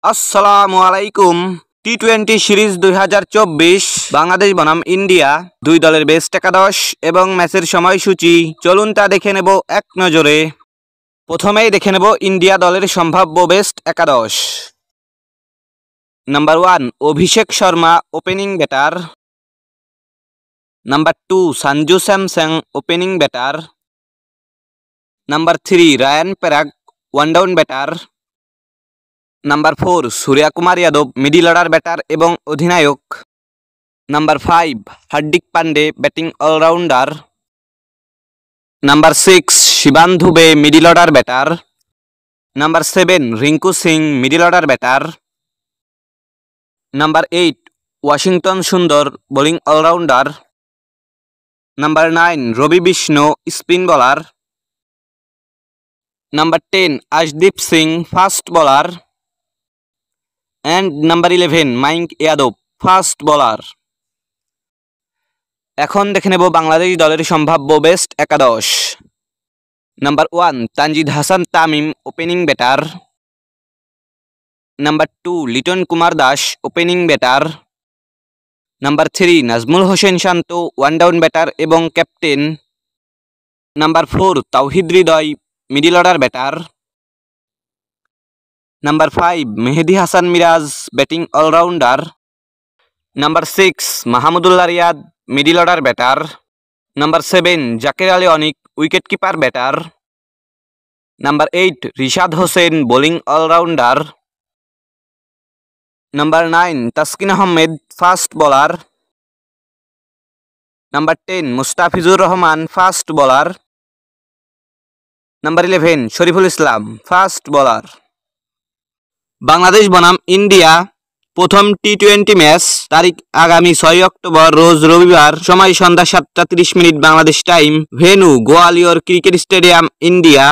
আসসালামু আলাইকুম। টি-20 সিরিজ 2024 বাংলাদেশ বনাম ইন্ডিয়া দুই দলের বেস্ট একাদশ এবং ম্যাচের সময়সূচি চলুন তা দেখে নেব এক নজরে। প্রথমেই দেখে নেব ইন্ডিয়া দলের সম্ভাব্য বেস্ট একাদশ। Number 1 Abhishek Sharma opening batter. Number 2 Sanju Samson opening batter. Number 3 Riyan Parag one down batter. Number 4 Surya Kumar Yadav middle order batter এবং অধিনায়ক। Number 5 Hardik Pandya batting allrounder. Number 6 Shivam Dube middle order batter. Number 7 Rinku Singh middle order batter. Number 8 Washington Sundar bowling allrounder. Number 9 Ravi Bishnoi spin bowler. Number 10 Arshdeep Singh fast bowler. And number 11 Mayank Yadav fast bowler. এখন দেখে নেব বাংলাদেশ দলের সম্ভাব্য best একাদশ। Number 1 Tanzid Hasan Tamim opening batter. Number 2 Liton Kumar Das opening batter. Number 3 Najmul Hossain Shanto one down batter এবং captain. Number 4 Towhid Hridoy middle order batter. Number 5 Mehedi Hasan Miraz batting allrounder. Number 6 Mahmudullah Riyad middle order batter. Number 7 Jaker Ali Anik wicket keeper batter. Number 8 Rishad Hossain bowling allrounder. Number 9 Taskin Ahmed fast bowler. Number 10 Mustafizur Rahman fast bowler. Number 11 Shoriful Islam fast bowler. Bangladesh বনাম India প্রথম টি-20 match তারিখ আগামী 6 October রোজ রবিবার, সময় সন্ধ্যা 7টা 30 minute Bangladesh time, venue Gwalior cricket stadium, India.